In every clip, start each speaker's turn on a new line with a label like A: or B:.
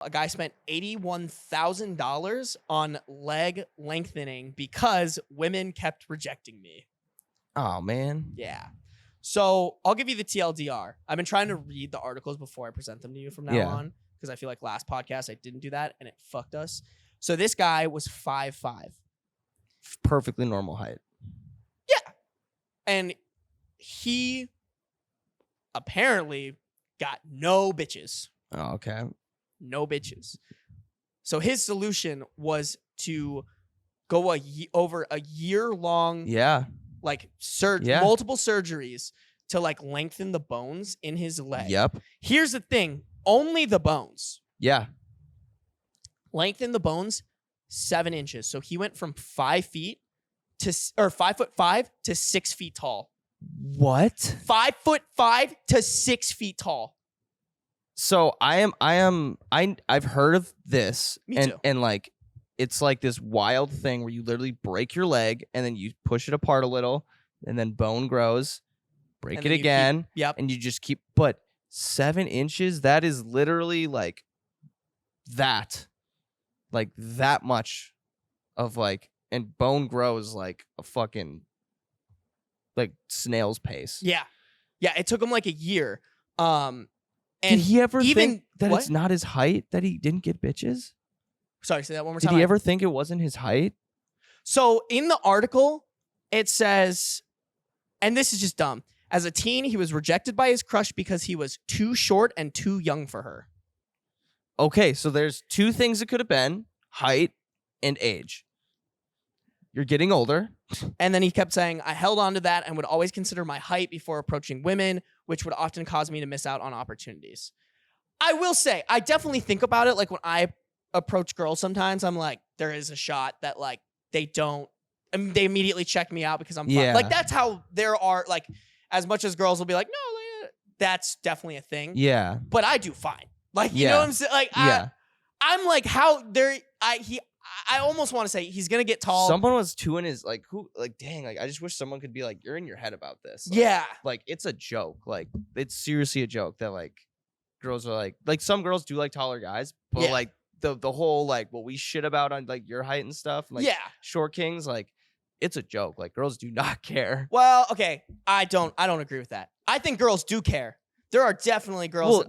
A: A guy spent $81,000 on leg lengthening because women kept rejecting me.
B: Oh, man.
A: Yeah. So I'll give you the TLDR. I've been trying to read the articles before I present them to you from now on because I feel like last podcast I didn't do that and it fucked us. So this guy was 5'5".
B: Perfectly normal height.
A: Yeah. And he apparently got no bitches.
B: Oh, okay.
A: No bitches. So his solution was to go over a year-long, multiple surgeries to like lengthen the bones in his leg.
B: Yep.
A: Here's the thing: only the bones.
B: Yeah.
A: Lengthen the bones 7 inches. So he went from 5 feet to 5'5" to 6 feet tall.
B: What?
A: 5'5" to 6 feet tall.
B: So I've heard of this.
A: Me too.
B: And like it's like this wild thing where you literally break your leg and then you push it apart a little and then bone grows, break it again. And you just keep, but 7 inches, that is literally like that much of like, and bone grows like a fucking like snail's pace.
A: Yeah. Yeah. It took him like a year.
B: And did he ever think that
A: what?
B: It's not his height that he didn't get bitches?
A: Sorry, say that one more time.
B: Did he ever think it wasn't his height?
A: So in the article, it says, and this is just dumb. As a teen, he was rejected by his crush because he was too short and too young for her.
B: Okay, so there's two things it could have been: height and age. You're getting older.
A: And then he kept saying, I held on to that and would always consider my height before approaching women, which would often cause me to miss out on opportunities. I will say, I definitely think about it. Like when I approach girls sometimes, I'm like, there is a shot that like they they immediately check me out because I'm fine. Like that's how there are, like, as much as girls will be like, no, that's definitely a thing.
B: Yeah.
A: But I do fine. Like, you know what I'm saying? Like, I'm like, how there, I almost want to say he's gonna get tall.
B: Someone was too in his dang, like I just wish someone could be like, you're in your head about this. Like,
A: yeah,
B: like it's a joke. Like it's seriously a joke that like girls are like some girls do like taller guys, but like the whole like what we shit about on like your height and stuff, like short kings, like it's a joke. Like girls do not care.
A: Well, okay, I don't agree with that. I think girls do care. There are definitely girls.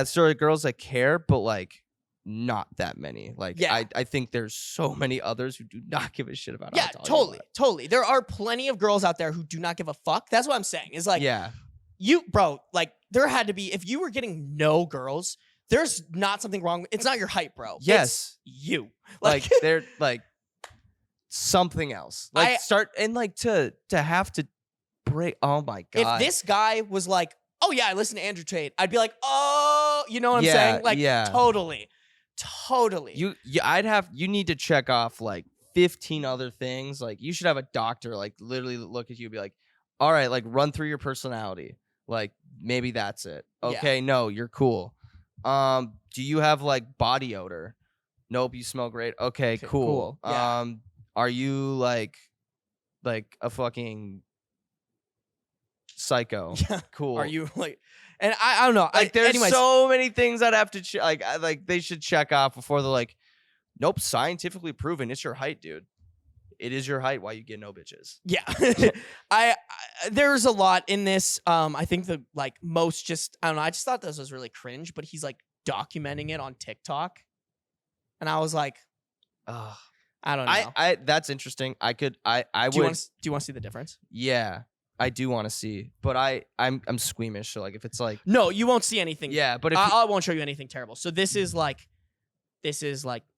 B: Sorry, girls that care, but like. Not that many. Like I think there's so many others who do not give a shit about.
A: Yeah, totally. There are plenty of girls out there who do not give a fuck. That's what I'm saying. Is like, bro, like there had to be, if you were getting no girls, there's not something wrong. It's not your height, bro.
B: Yes,
A: it's you.
B: Like they're like something else. Like to have to break. Oh my god.
A: If this guy was like, oh yeah, I listen to Andrew Tate, I'd be like, oh, you know what I'm saying? Like Totally.
B: You need to check off like 15 other things. Like you should have a doctor like literally look at you and be like, all right, like run through your personality. Like maybe that's it. Okay, no, you're cool. Do you have like body odor? Nope, you smell great. Okay, cool.
A: Yeah.
B: Are you like a fucking psycho?
A: Yeah.
B: Cool.
A: Are you like, and I don't know.
B: Like there's so many things I'd have to like they should check off before they're like, nope, scientifically proven it's your height, dude. It is your height. Why you get no bitches?
A: Yeah. There's a lot in this. I think the like most just, I don't know. I just thought this was really cringe, but he's like documenting it on TikTok. And I was like, I don't know.
B: That's interesting. I would.
A: Do you want to see the difference?
B: Yeah. I do want to see, but I'm squeamish. So like, if it's like,
A: no, you won't see anything.
B: Yeah, but if
A: I won't show you anything terrible. So this is like,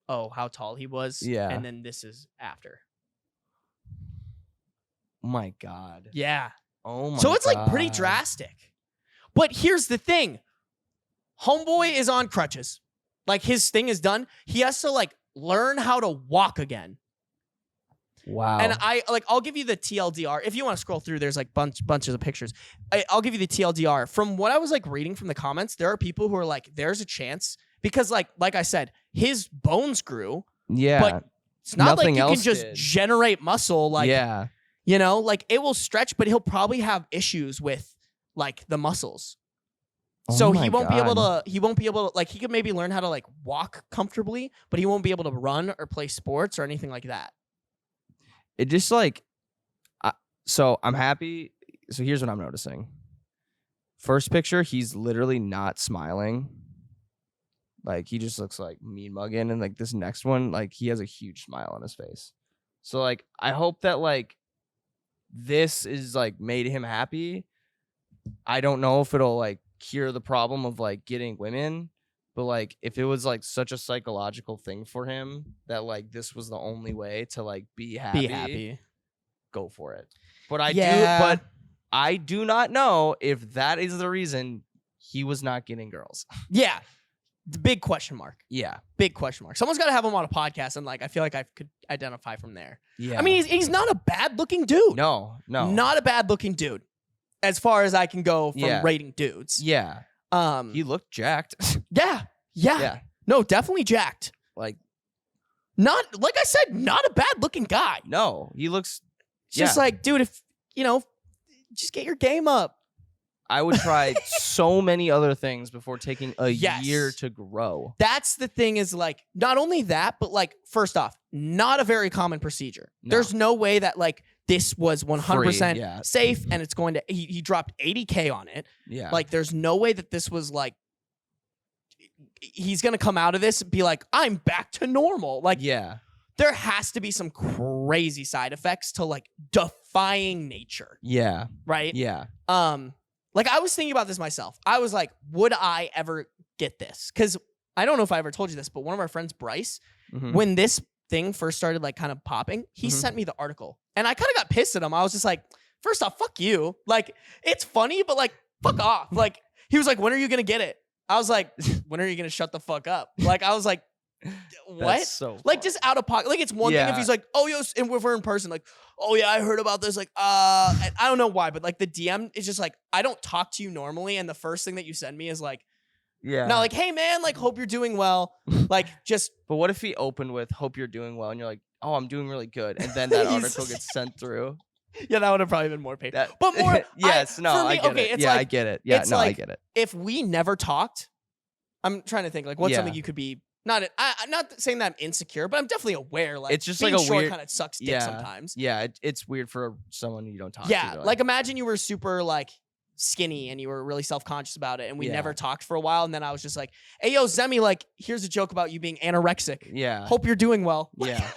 A: oh, how tall he was.
B: Yeah,
A: and then this is after.
B: Oh my god.
A: Yeah.
B: Oh my.
A: So it's like pretty drastic. But here's the thing, homeboy is on crutches. Like his thing is done. He has to like learn how to walk again.
B: Wow.
A: And I'll give you the TLDR. If you want to scroll through, there's like bunches of pictures. I'll give you the TLDR. From what I was like reading from the comments, there are people who are like, there's a chance because like I said, his bones grew.
B: Yeah.
A: But it's not like you can just generate muscle. Like, you know, like it will stretch, but he'll probably have issues with like the muscles. So
B: my
A: he won't be able
B: God.
A: to. He won't be able to. Like he could maybe learn how to like walk comfortably, but he won't be able to run or play sports or anything like that.
B: It just like, so I'm happy. So here's what I'm noticing. First picture, he's literally not smiling. Like he just looks like mean mugging, and like this next one, like he has a huge smile on his face. So like I hope that like this is like made him happy. I don't know if it'll like cure the problem of like getting women, but like if it was like such a psychological thing for him that like this was the only way to like be happy, go for it. But I do not know if that is the reason he was not getting girls.
A: Yeah. The big question mark.
B: Yeah.
A: Big question mark. Someone's got to have him on a podcast, and like I feel like I could identify from there.
B: Yeah.
A: I mean, he's not a bad looking dude.
B: No.
A: Not a bad looking dude. As far as I can go from rating dudes.
B: Yeah. He looked jacked.
A: Yeah. No, definitely jacked.
B: Like
A: I said, not a bad looking guy.
B: No, he looks
A: Just like, dude, if just get your game up.
B: I would try so many other things before taking a
A: Yes.
B: year to grow.
A: That's the thing is like, not only that, but like, first off, not a very common procedure.
B: No.
A: There's no way that like this was 100%
B: Free, yeah.
A: safe and it's going to, he dropped $80K on it.
B: Yeah.
A: Like, there's no way that this was like, he's going to come out of this and be like, I'm back to normal. Like,
B: yeah.
A: there has to be some crazy side effects to like defying nature.
B: Yeah.
A: Right?
B: Yeah.
A: Like I was thinking about this myself. I was like, would I ever get this? Because I don't know if I ever told you this, but one of our friends, Bryce,
B: Mhm.
A: when this thing first started like kind of popping, he sent me the article. And I kind of got pissed at him. I was just like, first off, fuck you. Like, it's funny, but like, fuck off. Like, he was like, when are you going to get it? I was like, when are you going to shut the fuck up? Like, I was like, what?
B: That's so
A: Like, just out of pocket. Like, it's one thing if
B: Yeah.
A: he's like, oh, yo, and if we're in person, like, oh, yeah, I heard about this. Like, and I don't know why, but like the DM is just like, I don't talk to you normally. And the first thing that you send me is like,
B: Yeah.
A: not like, hey, man, like, hope you're doing well. Like, just,
B: But what if he opened with "Hope you're doing well" and you're like, "Oh, I'm doing really good," and then that
A: He's
B: article
A: just-
B: gets sent through?
A: yeah, that would have probably been more painful.
B: That,
A: But more,
B: yes, no,
A: for me,
B: I get
A: okay,
B: it.
A: it's
B: Yeah,
A: like-
B: I get it. Yeah,
A: it's
B: no, I
A: like-
B: get it.
A: if we never talked, I'm trying to think, like, what's
B: Yeah.
A: something you could be, I'm not saying that I'm insecure, but I'm definitely aware, like,
B: It's just
A: being
B: like a
A: short
B: weird-
A: kind of sucks dick
B: Yeah.
A: sometimes.
B: Yeah, it's weird for someone you don't talk to.
A: Yeah,
B: to,
A: like imagine you were super like skinny and you were really self-conscious about it and we
B: Yeah.
A: never talked for a while and then I was just like, hey yo Zemmy, like here's a joke about you being anorexic.
B: yeah,
A: Hope you're doing well.
B: yeah,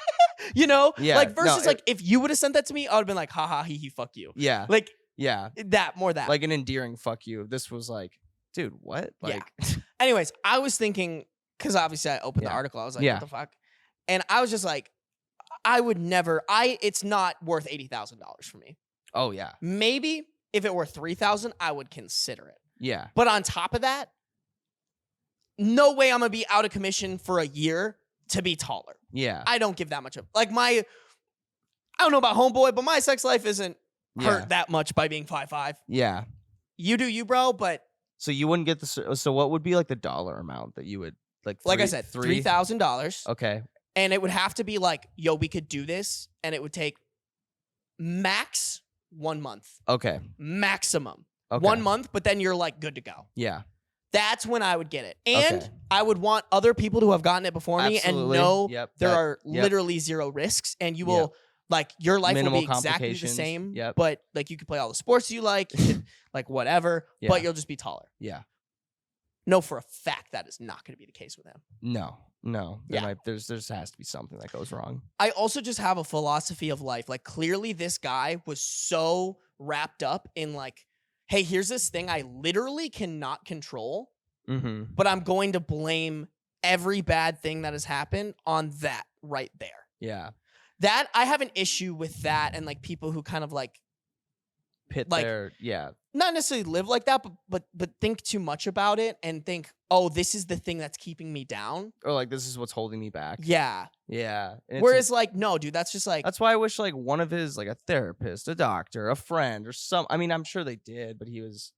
A: You know?
B: Yeah,
A: Like
B: no,
A: versus like if you would have sent that to me, I would have been like, haha, hee fuck you.
B: yeah,
A: Like
B: yeah.
A: that, more that.
B: Like an endearing "fuck you." This was like, dude, what?
A: Yeah.
B: Like,
A: Anyways, I was thinking, because obviously I opened the
B: Yeah.
A: article, I was like,
B: Yeah.
A: what the fuck? And I was just like, I would never, it's not worth $80,000 for me.
B: oh yeah,
A: Maybe if it were $3,000, I would consider it.
B: yeah,
A: But on top of that, no way I'm gonna be out of commission for a year to be taller.
B: yeah,
A: I don't give that much of like I don't know about homeboy, but my sex life isn't
B: yeah,
A: hurt that much by being 5'5".
B: yeah.
A: You do you, bro, but
B: So you wouldn't get the. So what would be like the dollar amount that you would like?
A: like I said, $3,000.
B: Okay.
A: And it would have to be like, yo, we could do this, and it would take max 1 month.
B: Okay.
A: Maximum.
B: Okay.
A: 1 month, but then you're like good to go.
B: Yeah.
A: That's when I would get it. And
B: Okay.
A: I would want other people to have gotten it before me and
B: Absolutely.
A: know
B: Yep.
A: there
B: That-
A: are
B: yep.
A: literally zero risks and you will like your life
B: Minimal
A: will be exactly the
B: complications.
A: same.
B: Yep.
A: But like you could play all the sports you like, you could, like whatever,
B: Yeah.
A: but you'll just be taller.
B: Yeah.
A: No, for a fact that is not going to be the case with him.
B: No.
A: Yeah.
B: There's has to be something that goes wrong.
A: I also just have a philosophy of life. Like clearly this guy was so wrapped up in like, hey, here's this thing I literally cannot control,
B: Mm-hmm.
A: but I'm going to blame every bad thing that has happened on that right there.
B: Yeah.
A: That I have an issue with that and like people who kind of like
B: Pit
A: Like-
B: there. Yeah.
A: not necessarily live like that, but think too much about it and think, oh, this is the thing that's keeping me down.
B: Or like this is what's holding me back.
A: Yeah.
B: Yeah. And it's
A: Whereas like, no, dude, that's just like
B: that's why I wish like one of his like a therapist, a doctor, a friend, or some. I mean, I'm sure they did, but he was.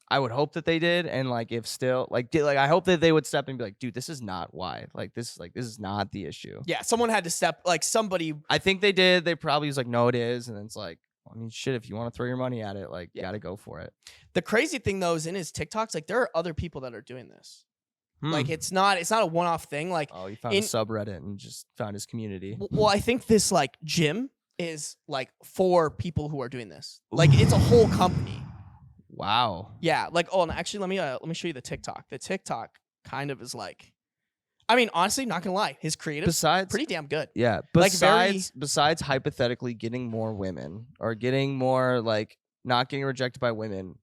B: I would hope that they did, and like if still like I hope that they would step in and be like, dude, this is not why. Like this is not the issue.
A: yeah, someone had to step like somebody
B: I think they did. They probably was like, no, it is, and then it's like, I mean, shit, if you want to throw your money at it, like, you
A: Yeah.
B: got to go for it.
A: The crazy thing though is in his TikToks, like there are other people that are doing this. Like
B: Hmm.
A: it's not a one-off thing. Like
B: Oh, he found a subreddit and just found his community.
A: well, I think this like gym is like for people who are doing this. Like it's a whole company.
B: Wow.
A: Yeah. Like and actually let me show you the TikTok. The TikTok kind of is like, I mean, honestly, not gonna lie, his creative pretty damn good.
B: Yeah.
A: Like,
B: Besides hypothetically getting more women or getting more like not getting rejected by women,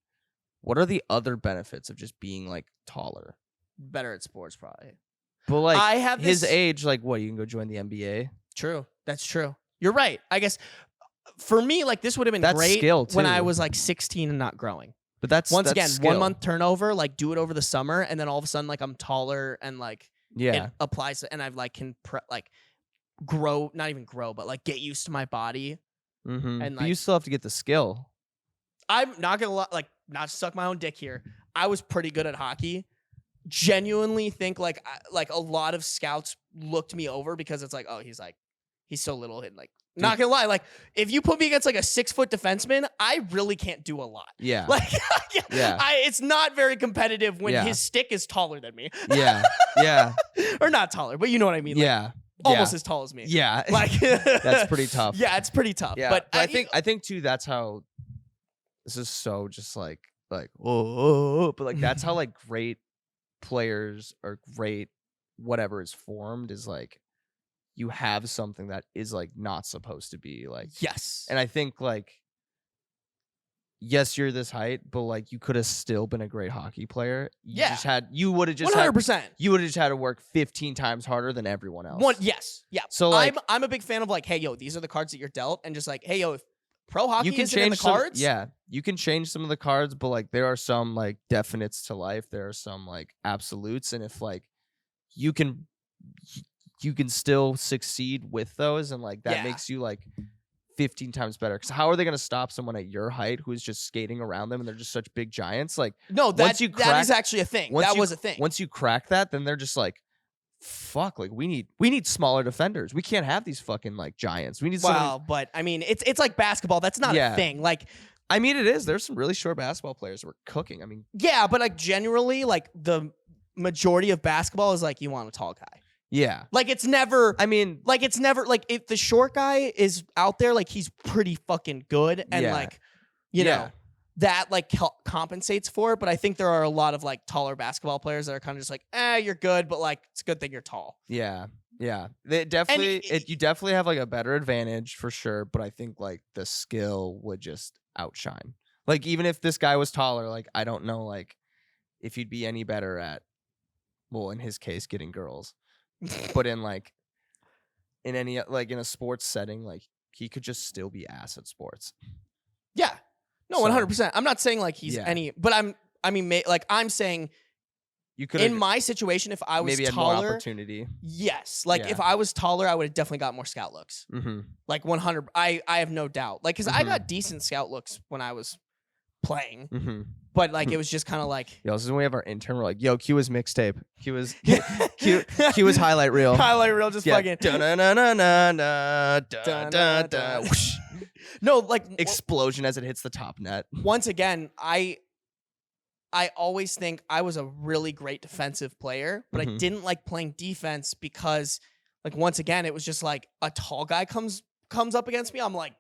B: what are the other benefits of just being like taller?
A: Better at sports, probably.
B: But like
A: I have
B: his
A: this-
B: age, like what? You can go join the NBA.
A: True. That's true. You're right. I guess for me, like this would have been
B: That's
A: great
B: skill,
A: when I
B: too.
A: was like 16 and not growing.
B: But that's
A: Again,
B: skill.
A: 1 month turnover, like do it over the summer, and then all of a sudden, like I'm taller and like
B: Yeah.
A: it applies, and I've like can like grow, not even grow, but like get used to my body.
B: Mm-hmm.
A: and,
B: But
A: like-
B: you still have to get the skill.
A: I'm not gonna like not to suck my own dick here. I was pretty good at hockey. Genuinely think like a lot of scouts looked me over because it's like, oh, he's so little and like not gonna lie, like if you put me against like a 6-foot defenseman, I really can't do a lot.
B: Yeah.
A: Like
B: Yeah.
A: it's not very competitive when
B: Yeah.
A: his stick is taller than me.
B: Yeah. Yeah.
A: Or not taller, but you know what I mean. Like,
B: Yeah.
A: almost as tall as me.
B: Yeah.
A: Like
B: That's pretty tough.
A: Yeah, it's pretty tough.
B: Yeah.
A: But
B: I think too that's how this is so just like oh, but like that's how like great players or great whatever is formed is like you have something that is like not supposed to be like.
A: yes.
B: And I think like yes, you're this height, but like you could have still been a great hockey player. You would have just
A: 100%.
B: you would have just had to work 15 times harder than everyone else.
A: Yes. Yeah.
B: So, like-
A: I'm a big fan of like, hey yo, these are the cards that you're dealt, and just like, hey yo, if pro hockey
B: You can
A: isn't in the
B: change some,
A: cards,
B: yeah, you can change some of the cards, but like there are some like definites to life. There are some like absolutes, and if like you can still succeed with those, and like that
A: Yeah.
B: makes you like 15 times better. Because how are they going to stop someone at your height who is just skating around them and they're just such big giants? Like
A: no, that
B: you
A: that
B: crack-
A: is actually a thing. That was a thing.
B: Once you crack that, then they're just like, fuck, like we need smaller defenders. We can't have these fucking like giants. We need someone.
A: Wow, but I mean, it's like basketball. That's not
B: Yeah.
A: a thing. Like,
B: I mean, it is. There's some really short basketball players who are cooking. I mean,
A: yeah, but like generally, like the majority of basketball is like you want a tall guy.
B: yeah.
A: Like it's never.
B: I mean,
A: Like it's never like if the short guy is out there, like he's pretty fucking good, and
B: Yeah.
A: like you
B: Yeah.
A: know that like compensates for it. But I think there are a lot of like taller basketball players that are kind of just like, you're good, but like it's a good thing you're tall.
B: yeah. Yeah. They definitely,
A: it-
B: you definitely have like a better advantage for sure. But I think like the skill would just outshine. Like even if this guy was taller, like I don't know, like if he'd be any better at, well, in his case, getting girls. But in like in any like in a sports setting, like he could just still be ass at sports.
A: Yeah, no,
B: So-
A: 100%. I'm not saying like he's
B: Yeah.
A: any, but I'm saying
B: You could
A: in my situation, if I was
B: maybe had more
A: taller,
B: opportunity.
A: yes, like
B: Yeah.
A: if I was taller, I would have definitely got more scout looks.
B: Mm-hmm.
A: Like 100. I have no doubt. Like, cause I
B: Mhm.
A: got decent scout looks when I was playing,
B: Mm-hmm.
A: but like it was just kind of like
B: Yo, this is when we have our intern. We're like, yo, Q was mixtape. Q was Q was highlight reel.
A: highlight reel, just fucking.
B: Da-na-na-na-na-na-da-da-da. Whoosh.
A: No, like
B: Explosion as it hits the top net.
A: once again, I always think I was a really great defensive player, but I
B: Mhm.
A: didn't like playing defense because, like, once again, it was just like a tall guy comes up against me. I'm like,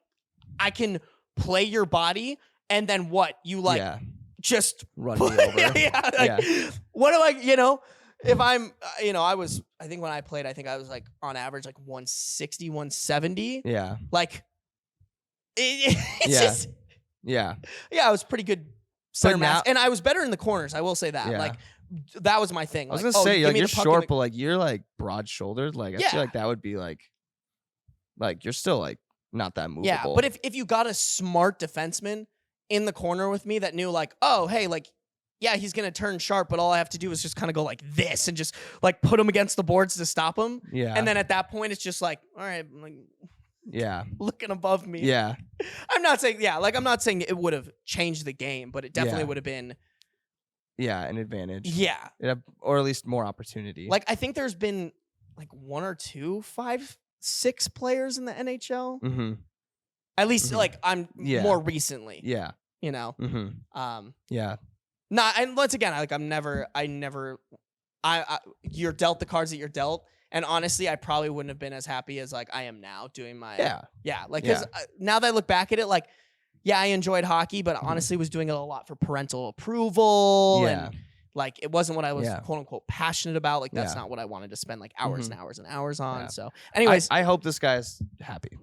A: I can play your body, and then what? You like
B: yeah,
A: just
B: run me over.
A: yeah, like, what am I? If I'm, I think when I played, I think I was like on average like 160, 170.
B: Yeah,
A: Like, it's
B: Yeah.
A: just.
B: yeah.
A: Yeah, I was pretty good center
B: now-
A: mass, and I was better in the corners. I will say that.
B: Yeah.
A: Like that was my thing.
B: I was
A: Like,
B: gonna say,
A: give
B: like
A: me
B: you're
A: the puck in
B: short,
A: the-
B: but like you're like broad shouldered. Like I
A: Yeah.
B: feel like that would be like you're still like not that movable.
A: yeah. But if you got a smart defenseman in the corner with me that knew like, oh hey, like yeah, he's gonna turn sharp, but all I have to do is just kind of go like this and just like put him against the boards to stop him.
B: yeah,
A: And then at that point, it's just like, all right, like
B: yeah,
A: looking above me.
B: yeah,
A: I'm not saying I'm not saying it would have changed the game, but it definitely
B: Yeah.
A: would have been.
B: yeah, an advantage.
A: Yeah.
B: Or at least more opportunity.
A: Like I think there's been like one or two 5'6" players in the NHL.
B: mm-hmm.
A: At least like I'm
B: Yeah.
A: more recently.
B: Yeah.
A: You know.
B: Mm-hmm. Yeah.
A: Not and once again, you're dealt the cards that you're dealt. And honestly, I probably wouldn't have been as happy as like I am now doing my like because now that I look back at it, like I enjoyed hockey, but honestly was doing it a lot for parental approval and like it wasn't what I was quote unquote passionate about. Like that's not what I wanted to spend like hours and hours and hours on. So, anyways,
B: I hope this guy's happy.